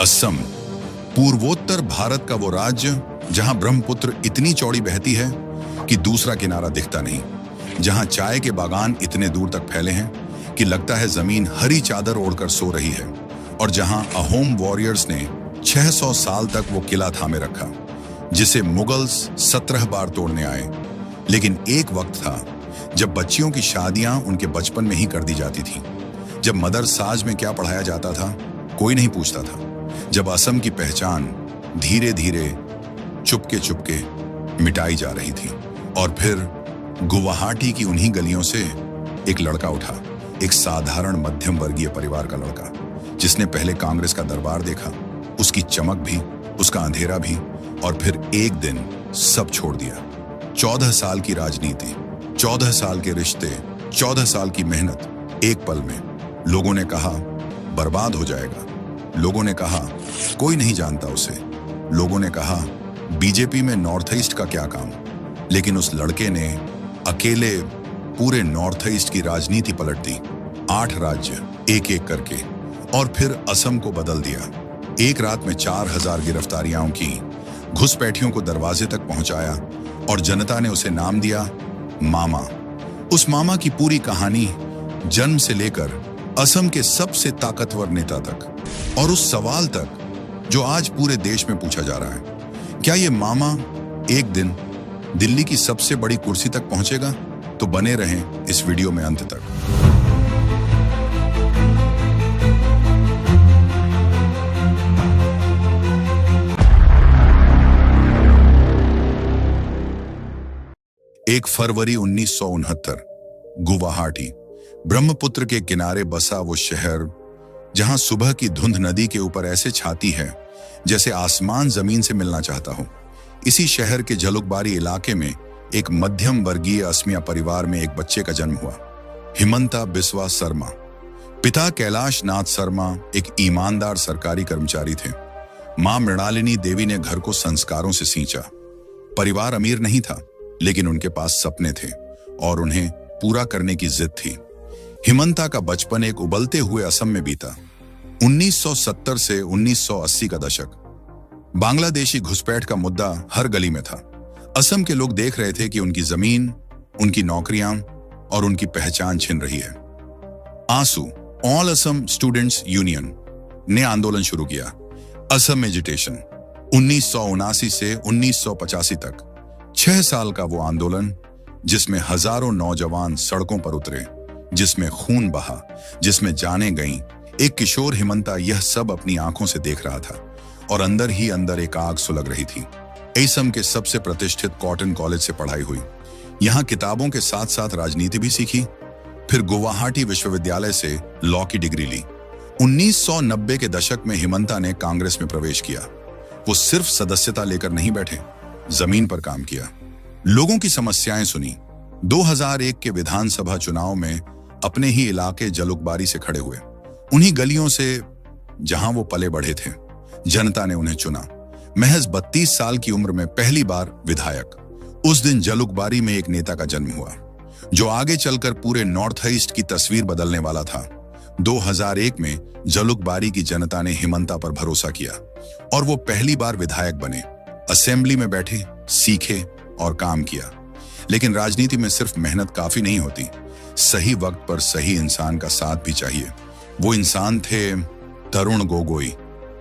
असम, पूर्वोत्तर भारत का वो राज्य जहां ब्रह्मपुत्र इतनी चौड़ी बहती है कि दूसरा किनारा दिखता नहीं, जहां चाय के बागान इतने दूर तक फैले हैं कि लगता है जमीन हरी चादर ओढ़कर सो रही है, और जहां अहोम वॉरियर्स ने 600 साल तक वो किला थामे रखा जिसे मुगल्स 17 बार तोड़ने आए। लेकिन एक वक्त था जब बच्चियों की शादियां उनके बचपन में ही कर दी जाती थी, जब मदरसाज में क्या पढ़ाया जाता था कोई नहीं पूछता था, जब असम की पहचान धीरे धीरे चुपके चुपके मिटाई जा रही थी। और फिर गुवाहाटी की उन्हीं गलियों से एक लड़का उठा, एक साधारण मध्यम वर्गीय परिवार का लड़का, जिसने पहले कांग्रेस का दरबार देखा, उसकी चमक भी, उसका अंधेरा भी, और फिर एक दिन सब छोड़ दिया। 14 साल की राजनीति, 14 साल के रिश्ते, 14 साल की मेहनत, एक पल में लोगों ने कहा बर्बाद हो जाएगा। लोगों ने कहा कोई नहीं जानता उसे। लोगों ने कहा बीजेपी में नॉर्थ ईस्ट का क्या काम। लेकिन उस लड़के ने अकेले पूरे नॉर्थ ईस्ट की राजनीति पलट दी, 8 राज्य एक एक करके, और फिर असम को बदल दिया। एक रात में 4000 गिरफ्तारियां की, घुसपैठियों को दरवाजे तक पहुंचाया, और जनता ने उसे नाम दिया मामा। उस मामा की पूरी कहानी जन्म से लेकर असम के सबसे ताकतवर नेता तक, और उस सवाल तक जो आज पूरे देश में पूछा जा रहा है, क्या ये मामा एक दिन दिल्ली की सबसे बड़ी कुर्सी तक पहुंचेगा? तो बने रहें इस वीडियो में अंत तक। एक फरवरी 1969, गुवाहाटी, ब्रह्मपुत्र के किनारे बसा वो शहर जहां सुबह की धुंध नदी के ऊपर ऐसे छाती है जैसे आसमान जमीन से मिलना चाहता हो। इसी शहर के जलुकबारी इलाके में एक मध्यम वर्गीय असमिया परिवार में एक बच्चे का जन्म हुआ, हिमंता बिस्वा शर्मा। पिता कैलाश नाथ शर्मा एक ईमानदार सरकारी कर्मचारी थे। मां मृणालिनी देवी ने घर को संस्कारों से सींचा। परिवार अमीर नहीं था, लेकिन उनके पास सपने थे और उन्हें पूरा करने की जिद थी। हिमंता का बचपन एक उबलते हुए असम में बीता। 1970 से 1980 का दशक, बांग्लादेशी घुसपैठ का मुद्दा हर गली में था। असम के लोग देख रहे थे कि उनकी जमीन, उनकी नौकरियां और उनकी पहचान छिन रही है। आंसू, ऑल असम स्टूडेंट्स यूनियन ने आंदोलन शुरू किया। असम एजिटेशन, 1979 से 1985 तक 6 साल का वो आंदोलन, जिसमें हजारों नौजवान सड़कों पर उतरे, जिसमें खून बहा, जिसमें जानें गईं। एक किशोर हिमंता यह सब अपनी आंखों से देख रहा था, और अंदर ही अंदर एक आग सुलग रही थी। असम के सबसे प्रतिष्ठित कॉटन कॉलेज से पढ़ाई हुई, यहाँ किताबों के साथ साथ राजनीति भी सीखी। फिर गुवाहाटी विश्वविद्यालय से लॉ की डिग्री ली। 1990 के दशक में हिमंता ने कांग्रेस में प्रवेश किया। वो सिर्फ सदस्यता लेकर नहीं बैठे, जमीन पर काम किया, लोगों की समस्याएं सुनी। 2001 के विधानसभा चुनाव में अपने ही इलाके जलुकबारी से खड़े हुए, उन्हीं गलियों से जहां वो पले बढ़े थे। जनता ने उन्हें चुना। महज 32 साल की उम्र में पहली बार विधायक। उस दिन जलुकबारी में एक नेता का जन्म हुआ जो आगे चलकर पूरे नॉर्थ ईस्ट की तस्वीर बदलने वाला था। 2001 में जलुकबारी की जनता ने हिमंता पर भरोसा किया और वो पहली बार विधायक बने। असेंबली में बैठे, सीखे और काम किया। लेकिन राजनीति में सिर्फ मेहनत काफी नहीं होती, सही वक्त पर सही इंसान का साथ भी चाहिए। वो इंसान थे तरुण गोगोई।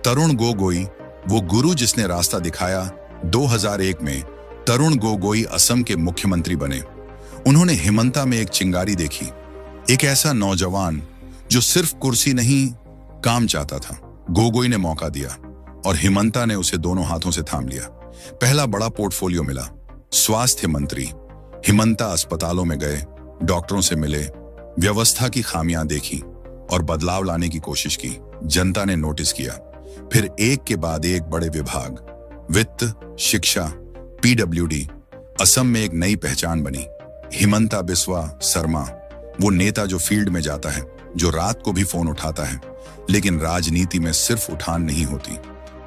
तरुण गोगोई, वो गुरु जिसने रास्ता दिखाया। 2001 में तरुण गोगोई असम के मुख्यमंत्री बने। उन्होंने हिमंता में एक चिंगारी देखी, एक ऐसा नौजवान जो सिर्फ कुर्सी नहीं, काम चाहता था। गोगोई ने मौका दिया और हिमंता ने उसे दोनों हाथों से थाम लिया। पहला बड़ा पोर्टफोलियो मिला, स्वास्थ्य मंत्री। हिमंता अस्पतालों में गए, डॉक्टरों से मिले, व्यवस्था की खामियां देखी और बदलाव लाने की कोशिश की। जनता ने नोटिस किया। फिर एक के बाद एक बड़े विभाग, वित्त, शिक्षा, पीडब्ल्यूडी, असम में एक नई पहचान बनी। हिमंता बिस्वा शर्मा, वो नेता जो फील्ड में जाता है, जो रात को भी फोन उठाता है। लेकिन राजनीति में सिर्फ उठान नहीं होती।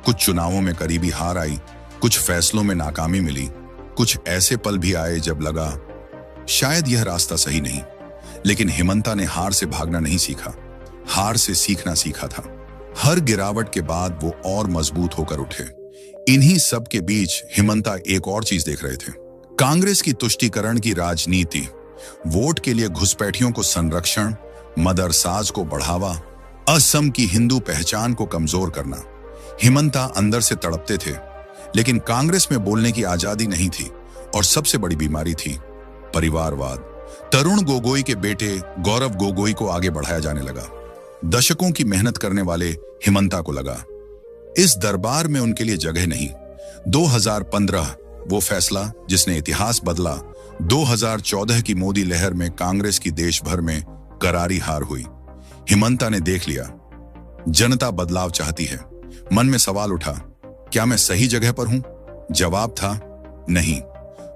कुछ चुनावों में करीबी हार आई, कुछ फैसलों में नाकामी मिली, कुछ ऐसे पल भी आए जब लगा शायद यह रास्ता सही नहीं। लेकिन हिमंता ने हार से भागना नहीं सीखा, हार से सीखना सीखा था। हर गिरावट के बाद वो और मजबूत होकर उठे। इन्हीं सब के बीच हिमंता एक और चीज देख रहे थे। कांग्रेस की तुष्टीकरण की राजनीति, वोट के लिए घुसपैठियों को संरक्षण, मदरसाज को बढ़ावा, असम की हिंदू पहचान को कमजोर करना। हिमंता अंदर से तड़पते थे, लेकिन कांग्रेस में बोलने की आजादी नहीं थी और सबसे बड़ी बीमारी थी परिवारवाद। तरुण गोगोई के बेटे गौरव गोगोई को आगे बढ़ाया जाने लगा। दशकों की मेहनत करने वाले हिमंता को लगा इस दरबार में उनके लिए जगह नहीं। 2015 वो फैसला जिसने इतिहास बदला। 2014 की मोदी लहर में कांग्रेस की देश भर में करारी हार हुई। हिमंता ने देख लिया जनता बदलाव चाहती है। मन में सवाल उठा, क्या मैं सही जगह पर हूं? जवाब था नहीं।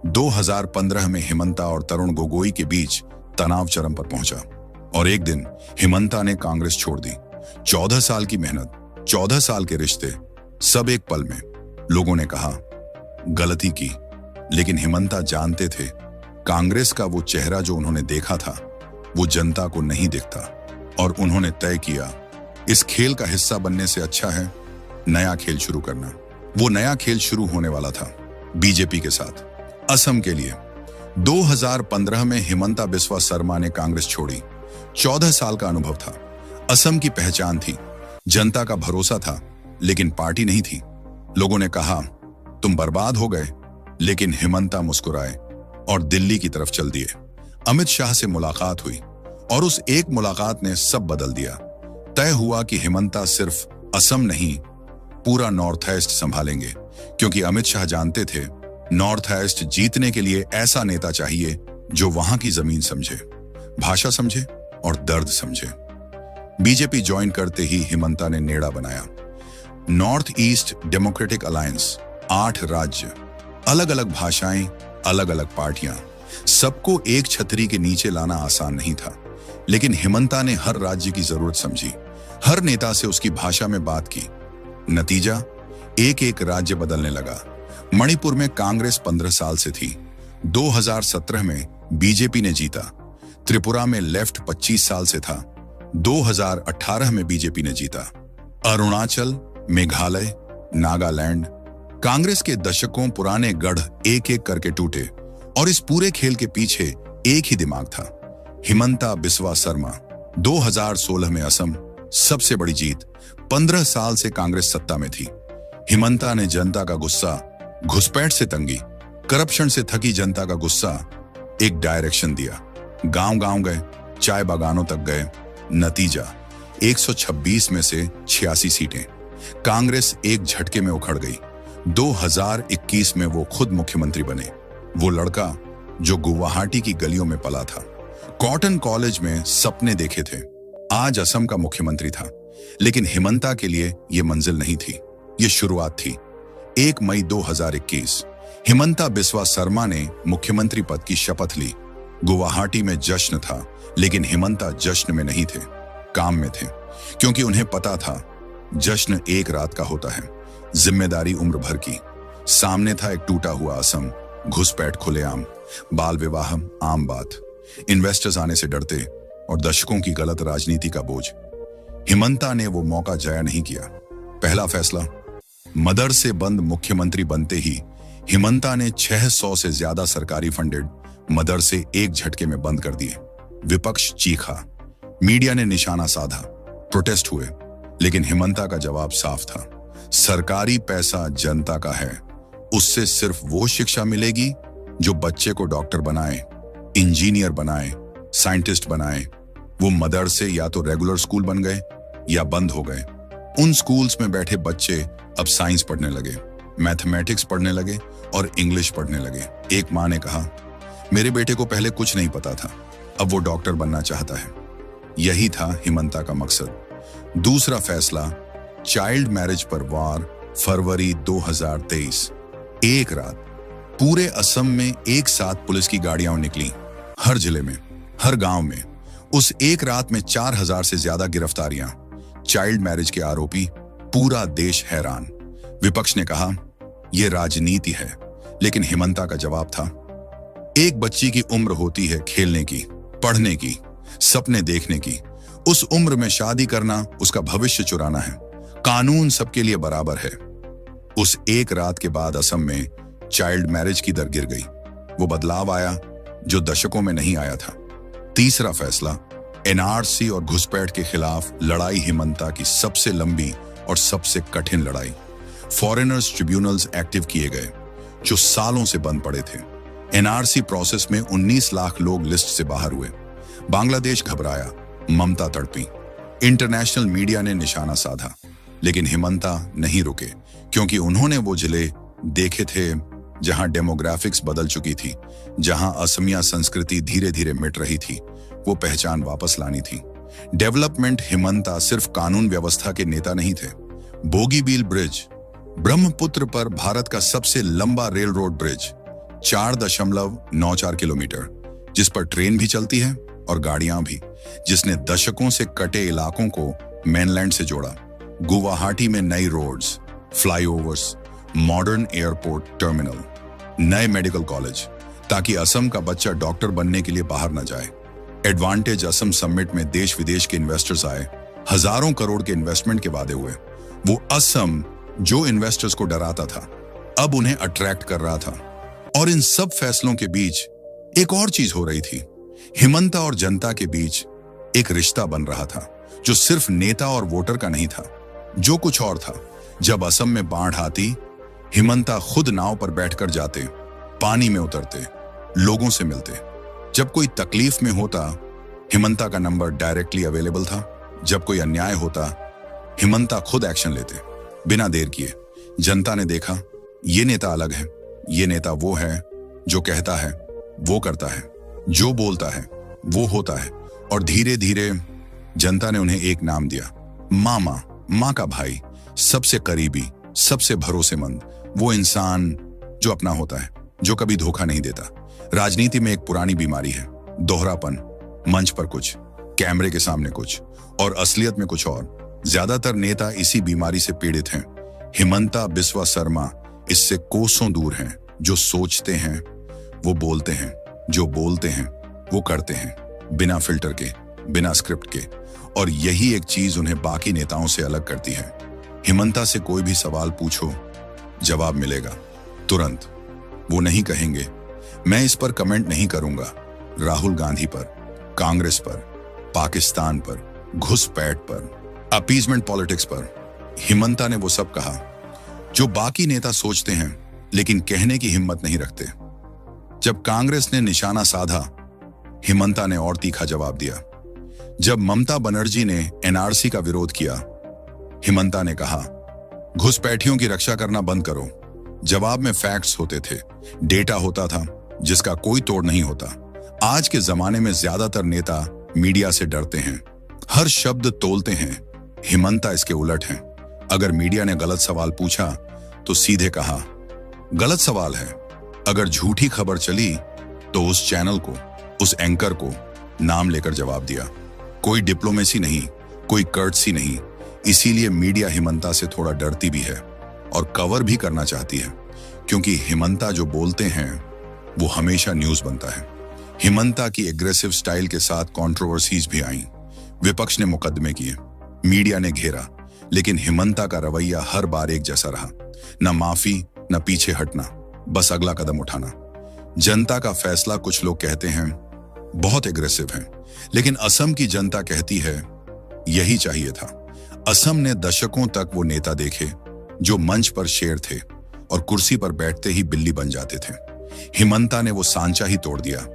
2015 में हिमंता और तरुण गोगोई के बीच तनाव चरम पर पहुंचा और एक दिन हिमंता ने कांग्रेस छोड़ दी। 14 साल की मेहनत, 14 साल के रिश्ते, सब एक पल में। लोगों ने कहा गलती की, लेकिन हिमंता जानते थे कांग्रेस का वो चेहरा जो उन्होंने देखा था वो जनता को नहीं दिखता, और उन्होंने तय किया इस खेल का हिस्सा बनने से अच्छा है नया खेल शुरू करना। वो नया खेल शुरू होने वाला था बीजेपी के साथ, असम के लिए। 2015 में हिमंता बिस्वा शर्मा ने कांग्रेस छोड़ी। 14 साल का अनुभव था, असम की पहचान थी, जनता का भरोसा था, लेकिन पार्टी नहीं थी। लोगों ने कहा तुम बर्बाद हो गए, लेकिन हिमंता मुस्कुराए और दिल्ली की तरफ चल दिए। अमित शाह से मुलाकात हुई और उस एक मुलाकात ने सब बदल दिया। तय हुआ कि हिमंता सिर्फ असम नहीं, पूरा नॉर्थ ईस्ट संभालेंगे, क्योंकि अमित शाह जानते थे नॉर्थ ईस्ट जीतने के लिए ऐसा नेता चाहिए जो वहां की जमीन समझे, भाषा समझे और दर्द समझे। बीजेपी ज्वाइन करते ही हिमंता ने नेड़ा बनाया नॉर्थ ईस्ट डेमोक्रेटिक अलायंस। 8 राज्य, अलग अलग भाषाएं, अलग अलग पार्टियां, सबको एक छतरी के नीचे लाना आसान नहीं था, लेकिन हिमंता ने हर राज्य की जरूरत समझी, हर नेता से उसकी भाषा में बात की। नतीजा, एक एक राज्य बदलने लगा। मणिपुर में कांग्रेस 15 साल से थी, 2017 में बीजेपी ने जीता। त्रिपुरा में लेफ्ट 25 साल से था, 2018 में बीजेपी ने जीता। अरुणाचल, मेघालय, नागालैंड, कांग्रेस के दशकों पुराने गढ़ एक एक करके टूटे, और इस पूरे खेल के पीछे एक ही दिमाग था, हिमंता बिस्वा शर्मा। 2016 में असम, सबसे बड़ी जीत। 15 साल से कांग्रेस सत्ता में थी। हिमंता ने जनता का गुस्सा, घुसपैठ से तंगी, करप्शन से थकी जनता का गुस्सा एक डायरेक्शन दिया। गांव-गांव गए, चाय बागानों तक गए। नतीजा, 126 में से 86 सीटें। कांग्रेस एक झटके में उखड़ गई। 2021 में वो खुद मुख्यमंत्री बने। वो लड़का जो गुवाहाटी की गलियों में पला था, कॉटन कॉलेज में सपने देखे थे, आज असम का मुख्यमंत्री था। लेकिन हिमंता के लिए ये मंजिल नहीं थी, ये शुरुआत थी। 1 मई 2021 हिमंता बिस्वा शर्मा ने मुख्यमंत्री पद की शपथ ली। गुवाहाटी में जश्न था, लेकिन हिमंता जश्न में नहीं थे, काम में थे, क्योंकि उन्हें पता था जश्न एक रात का होता है, जिम्मेदारी उम्र भर की। सामने था एक टूटा हुआ असम, घुसपैठ खुलेआम, बाल विवाह आम बात, इन्वेस्टर्स आने से डरते और दशकों की गलत राजनीति का बोझ। हिमंता ने वो मौका जाया नहीं किया। पहला फैसला, मदरसे बंद। मुख्यमंत्री बनते ही हिमंता ने 600 से ज्यादा सरकारी फंडेड मदरसे एक झटके में बंद कर दिए। विपक्ष चीखा, मीडिया ने निशाना साधा, प्रोटेस्ट हुए, लेकिन हिमंता का जवाब साफ था, सरकारी पैसा जनता का है, उससे सिर्फ वो शिक्षा मिलेगी जो बच्चे को डॉक्टर बनाए, इंजीनियर बनाए, साइंटिस्ट बनाए। वो मदरसे या तो रेगुलर स्कूल बन गए या बंद हो गए। उन स्कूल्स में बैठे बच्चे अब साइंस पढ़ने लगे, मैथमेटिक्स पढ़ने लगे और इंग्लिश पढ़ने लगे। एक माँ ने कहा, मेरे बेटे को पहले कुछ नहीं पता था, अब वो डॉक्टर बनना चाहता है। यही था हिमंता का मकसद। दूसरा फैसला, चाइल्ड मैरिज पर वार। फरवरी 2023, एक रात पूरे असम में एक साथ पुलिस की गाड़ियां निकली, हर जिले में, हर गांव में। उस एक रात में 4000 से ज्यादा गिरफ्तारियां, चाइल्ड मैरिज के आरोपी, पूरा देश हैरान। विपक्ष ने कहा यह राजनीति है, लेकिन हिमंता का जवाब था, एक बच्ची की उम्र होती है खेलने की, पढ़ने की, सपने देखने की। उस उम्र में शादी करना उसका भविष्य चुराना है। कानून सबके लिए बराबर है। उस एक रात के बाद असम में चाइल्ड मैरिज की दर गिर गई। वो बदलाव आया जो दशकों में नहीं आया था। तीसरा फैसला, एनआरसी और घुसपैठ के खिलाफ लड़ाई हिमंता की सबसे लंबी और सबसे कठिन लड़ाई। फॉरेनर्स ट्रिब्यूनल्स एक्टिव किए गए जो सालों से बंद पड़े थे। एनआरसी प्रोसेस में 19 लाख लोग लिस्ट से बाहर हुए। बांग्लादेश घबराया, ममता तड़पी, इंटरनेशनल मीडिया ने निशाना साधा, लेकिन हिमंता नहीं रुके, क्योंकि उन्होंने वो जिले देखे थे जहां डेमोग्राफिक्स बदल चुकी थी, जहां असमिया संस्कृति धीरे धीरे मिट रही थी। वो पहचान वापस लानी थी। डेवलपमेंट हिमंता सिर्फ कानून व्यवस्था के नेता नहीं थे। बोगीबील ब्रिज, ब्रह्मपुत्र पर भारत का सबसे लंबा रेल रोड ब्रिज, 4.94 किलोमीटर, जिस पर ट्रेन भी चलती है और गाड़ियां भी, जिसने दशकों से कटे इलाकों को मेनलैंड से जोड़ा। गुवाहाटी में नई roads, flyovers, modern airport terminal, नए मेडिकल कॉलेज, ताकि असम का बच्चा डॉक्टर बनने के लिए बाहर न जाए। एडवांटेज असम समिट में देश विदेश के इन्वेस्टर्स आए, हजारों करोड़ के इन्वेस्टमेंट के वादे हुए। वो असम जो इन्वेस्टर्स को डराता था, अब उन्हें अट्रैक्ट कर रहा था। और इन सब फैसलों के बीच एक और चीज हो रही थी। हिमंता और जनता के बीच एक रिश्ता बन रहा था, जो सिर्फ नेता और वोटर का नहीं था, जो कुछ और था। जब असम में बाढ़ आती, हिमंता खुद नाव पर बैठकर जाते, पानी में उतरते, लोगों से मिलते। जब कोई तकलीफ में होता, हिमंता का नंबर डायरेक्टली अवेलेबल था। जब कोई अन्याय होता, हिमंता खुद एक्शन लेते, बिना देर किए। जनता ने देखा, ये नेता अलग है, ये नेता वो है जो कहता है वो करता है, जो बोलता है वो होता है। और धीरे धीरे जनता ने उन्हें एक नाम दिया, मामा, माँ का भाई, सबसे करीबी, सबसे भरोसेमंद, वो इंसान जो अपना होता है, जो कभी धोखा नहीं देता। राजनीति में एक पुरानी बीमारी है, दोहरापन, मंच पर कुछ, कैमरे के सामने कुछ और असलियत में कुछ और। ज्यादातर नेता इसी बीमारी से पीड़ित हैं। हिमंता बिस्वा शर्मा इससे कोसों दूर हैं। जो सोचते हैं वो बोलते हैं, जो बोलते हैं वो करते हैं, बिना फिल्टर के, बिना स्क्रिप्ट के। और यही एक चीज उन्हें बाकी नेताओं से अलग करती है। हिमंता से कोई भी सवाल पूछो, जवाब मिलेगा तुरंत। वो नहीं कहेंगे, मैं इस पर कमेंट नहीं करूंगा। राहुल गांधी पर, कांग्रेस पर, पाकिस्तान पर, घुसपैठ पर, अपीजमेंट पॉलिटिक्स पर, हिमंता ने वो सब कहा जो बाकी नेता सोचते हैं लेकिन कहने की हिम्मत नहीं रखते। जब कांग्रेस ने निशाना साधा, हिमंता ने और तीखा जवाब दिया। जब ममता बनर्जी ने एनआरसी का विरोध किया, हिमंता ने कहा, घुसपैठियों की रक्षा करना बंद करो। जवाब में फैक्ट्स होते थे, डेटा होता था जिसका कोई तोड़ नहीं होता। आज के जमाने में ज्यादातर नेता मीडिया से डरते हैं, हर शब्द तोलते हैं। हिमंता इसके उलट हैं। अगर मीडिया ने गलत सवाल पूछा तो सीधे कहा, गलत सवाल है। अगर झूठी खबर चली तो उस चैनल को, उस एंकर को नाम लेकर जवाब दिया। कोई डिप्लोमेसी नहीं, कोई कर्टसी नहीं। इसीलिए मीडिया हिमंता से थोड़ा डरती भी है और कवर भी करना चाहती है, क्योंकि हिमंता जो बोलते हैं वो हमेशा न्यूज बनता है। हिमंता की एग्रेसिव स्टाइल के साथ कंट्रोवर्सीज भी आईं। विपक्ष ने मुकदमे किए, मीडिया ने घेरा, लेकिन हिमंता का रवैया हर बार एक जैसा रहा। न माफी, न पीछे हटना, बस अगला कदम उठाना। जनता का फैसला, कुछ लोग कहते हैं, बहुत एग्रेसिव है, लेकिन असम की जनता कहती है यही चाहिए था। असम ने दशकों तक वो नेता देखे जो मंच पर शेर थे और कुर्सी पर बैठते ही बिल्ली बन जाते थे। हिमंता ने वो सांचा ही तोड़ दिया।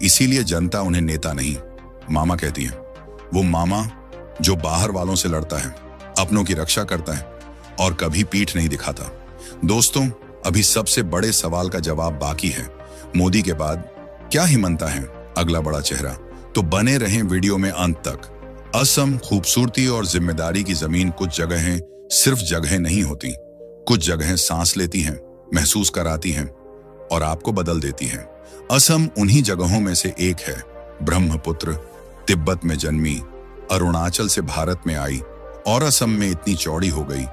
इसीलिए जनता उन्हें नेता नहीं, मामा कहती है। वो मामा जो बाहर वालों से लड़ता है, अपनों की रक्षा करता है और कभी पीठ नहीं दिखाता। दोस्तों, अभी सबसे बड़े सवाल का जवाब बाकी है। मोदी के बाद क्या हिमंता है अगला बड़ा चेहरा? तो बने रहें वीडियो में अंत तक। असम खूबसूरती और जिम्मेदारी की जमीन। कुछ जगहें सिर्फ जगहें नहीं होती, कुछ जगहें सांस लेती हैं, महसूस कराती हैं और आपको बदल देती हैं। असम उन्हीं जगहों में से एक है। ब्रह्मपुत्र तिब्बत में जन्मी, अरुणाचल से भारत में आई और असम में इतनी चौड़ी हो गई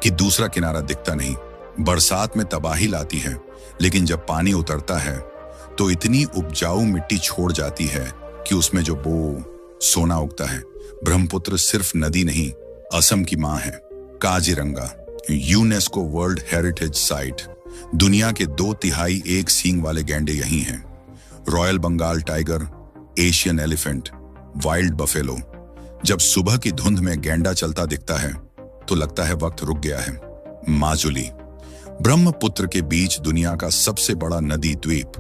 कि दूसरा किनारा दिखता नहीं। बरसात में तबाही लाती है, लेकिन जब पानी उतरता है तो इतनी उपजाऊ मिट्टी छोड़ जाती है कि उसमें जो सोना उगता है। ब्रह्मपुत्र सिर्फ नदी नहीं, असम की मां है। Kaziranga UNESCO world heritage site. दुनिया के 2/3 एक सींग वाले गैंडे यही हैं। Royal Bengal tiger, Asian elephant, wild buffalo. जब सुबह की धुंध में गैंडा चलता दिखता है तो लगता है वक्त रुक गया है। माजुली ब्रह्मपुत्र के बीच दुनिया का सबसे बड़ा नदी द्वीप।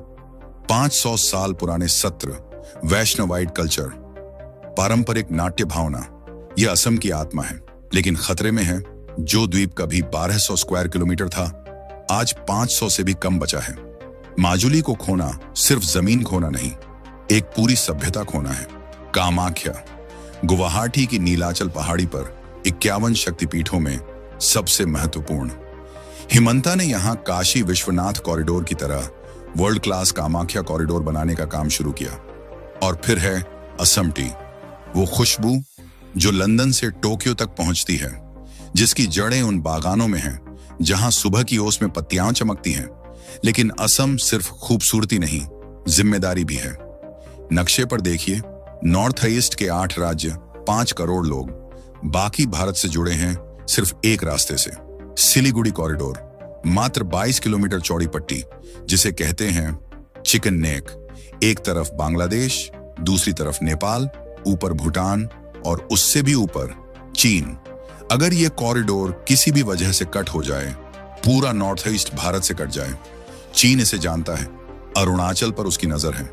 500 साल पुराने सत्र, वैष्णवाइट कल्चर, पारंपरिक नाट्य भावना, यह असम की आत्मा है। लेकिन खतरे में है। जो द्वीप कभी 1200 स्क्वायर किलोमीटर था, आज 500 से भी कम बचा है। माजुली को खोना सिर्फ जमीन खोना नहीं, एक पूरी सभ्यता खोना है। कामाख्या गुवाहाटी की नीलाचल पहाड़ी पर 51 शक्तिपीठों में सबसे महत्वपूर्ण। हिमंता ने यहां काशी विश्वनाथ कॉरिडोर की तरह वर्ल्ड क्लास कामाख्या कॉरिडोर बनाने का काम शुरू किया। और फिर है असम टी, वो खुशबू जो लंदन से टोक्यो तक पहुंचती है, जिसकी जड़ें उन बागानों में हैं जहां सुबह की ओस में पत्तियां चमकती हैं। लेकिन असम सिर्फ खूबसूरती नहीं, जिम्मेदारी भी है। नक्शे पर देखिए, नॉर्थ ईस्ट के 8 राज्य, 5 करोड़ लोग, बाकी भारत से जुड़े हैं सिर्फ एक रास्ते से। सिलीगुड़ी कॉरिडोर, मात्र 22 किलोमीटर चौड़ी पट्टी, जिसे कहते हैं चिकन नेक। एक तरफ बांग्लादेश, दूसरी तरफ नेपाल, ऊपर भूटान और उससे भी ऊपर चीन। अगर यह कॉरिडोर किसी भी वजह से कट हो जाए, पूरा नॉर्थ ईस्ट भारत से कट जाए। चीन इसे जानता है, अरुणाचल पर उसकी नजर है।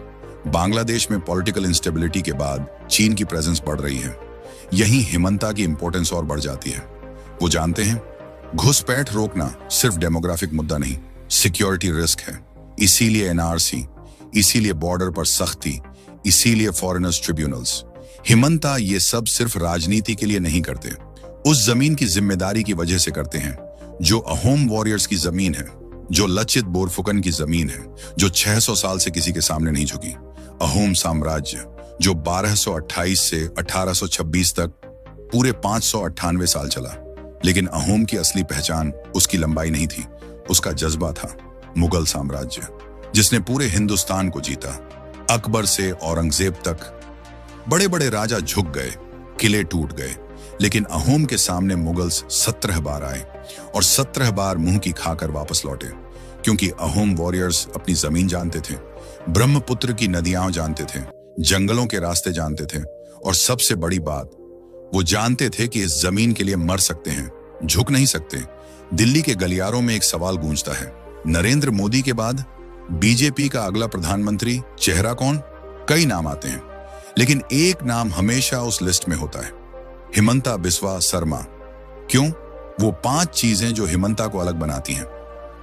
बांग्लादेश में पॉलिटिकल इंस्टेबिलिटी के बाद चीन की प्रेजेंस बढ़ रही है। यहीं हिमंता की इंपॉर्टेंस और बढ़ जाती है। वो जानते हैं, घुसपैठ रोकना सिर्फ डेमोग्राफिक मुद्दा नहीं, सिक्योरिटी रिस्क है। इसीलिए एनआरसी, इसीलिए बॉर्डर पर सख्ती, इसीलिए फॉरेनर्स ट्रिब्यूनल्स। हिमंता ये सब सिर्फ राजनीति के लिए नहीं करते, उस जमीन की जिम्मेदारी की वजह से करते हैं जो अहोम वॉरियर्स की जमीन है, जो लचित बोरफुकन की जमीन है, जो 600 साल से किसी के सामने नहीं झुकी। अहोम साम्राज्य जो 1228 से 1826 तक पूरे 598 साल चला। लेकिन अहोम की असली पहचान उसकी लंबाई नहीं थी, उसका जज्बा था। मुगल साम्राज्य जिसने पूरे हिंदुस्तान को जीता, अकबर से औरंगजेब तक बड़े बड़े राजा झुक गए, किले टूट गए, लेकिन अहोम के सामने मुगल्स 17 बार आए और 17 बार मुंह की खाकर वापस लौटे। क्योंकि अहोम वॉरियर्स अपनी जमीन जानते थे, ब्रह्मपुत्र की नदियां जानते थे, जंगलों के रास्ते जानते थे, और सबसे बड़ी बात, वो जानते थे कि इस जमीन के लिए मर सकते हैं, झुक नहीं सकते। दिल्ली के गलियारों में एक सवाल गूंजता है, नरेंद्र मोदी के बाद बीजेपी का अगला प्रधानमंत्री चेहरा कौन? कई नाम आते हैं, लेकिन एक नाम हमेशा उस लिस्ट में होता है, हिमंता बिस्वा शर्मा। क्यों? वो 5 चीजें जो हिमंता को अलग बनाती हैं।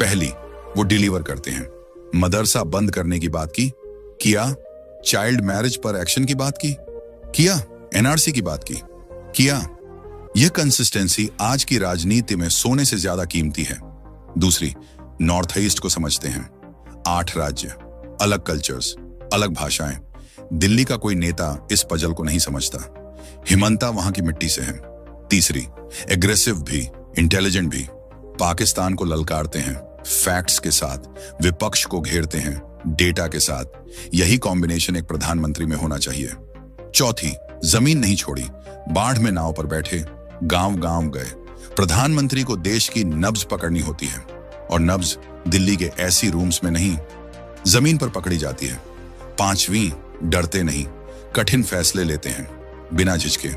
पहली, वो डिलीवर करते हैं। मदरसा बंद करने की बात की, किया। चाइल्ड मैरिज पर एक्शन की बात की, किया। एनआरसी की बात की, किया। यह कंसिस्टेंसी आज की राजनीति में सोने से ज्यादा कीमती है। दूसरी, नॉर्थ ईस्ट को समझते हैं। 8 राज्य, अलग कल्चर्स, अलग भाषाएं। दिल्ली का कोई नेता इस पजल को नहीं समझता। हिमंता वहां की मिट्टी से है। तीसरी, एग्रेसिव भी, इंटेलिजेंट भी। पाकिस्तान को ललकारते हैं, फैक्ट्स के साथ, विपक्ष को घेरते हैं, डेटा के साथ। यही कॉम्बिनेशन एक प्रधानमंत्री में होना चाहिए। चौथी, जमीन नहीं छोड़ी, बाढ़ में नाव पर बैठे, गांव गांव गए। प्रधानमंत्री को देश की नब्ज पकड़नी होती है, और नब्ज दिल्ली के ऐसी रूम्स में नहीं, जमीन पर पकड़ी जाती है। पांचवी, डरते नहीं, कठिन फैसले लेते हैं बिना झिझके।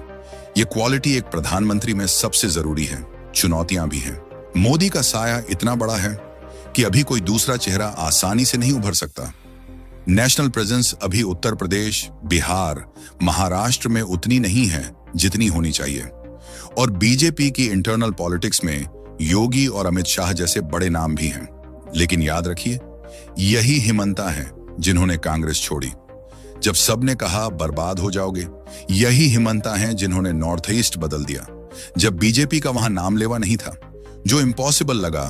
ये क्वालिटी एक प्रधानमंत्री में सबसे जरूरी है। चुनौतियां भी हैं। मोदी का साया इतना बड़ा है कि अभी कोई दूसरा चेहरा आसानी से नहीं उभर सकता। नेशनल प्रेजेंस अभी उत्तर प्रदेश, बिहार, महाराष्ट्र में उतनी नहीं है जितनी होनी चाहिए। और बीजेपी की इंटरनल पॉलिटिक्स में योगी और अमित शाह जैसे बड़े नाम भी हैं। लेकिन याद रखिए, यही हिमंता है जिन्होंने कांग्रेस छोड़ी जब सबने कहा बर्बाद हो जाओगे। यही हिमंता हैं जिन्होंने नॉर्थ ईस्ट बदल दिया जब बीजेपी का वहां नाम लेवा नहीं था। जो इम्पॉसिबल लगा,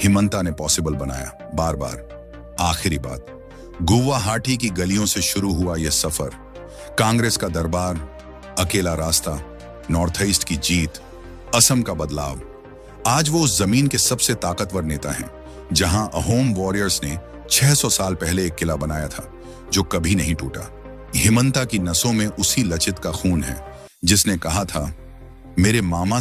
हिमंता ने पॉसिबल बनाया बार बार। आखिरी बात, गुवाहाटी की गलियों से शुरू हुआ यह सफर, कांग्रेस का दरबार, अकेला रास्ता, नॉर्थ ईस्ट की जीत, असम का बदलाव। आज वो उस जमीन के सबसे ताकतवर नेता हैं जहां अहोम वॉरियर्स ने 600 साल पहले एक किला बनाया था जो कभी नहीं टूटा। हिमंता की नसों में उसी लचित का खून है जिसने कहा था, मेरे मामा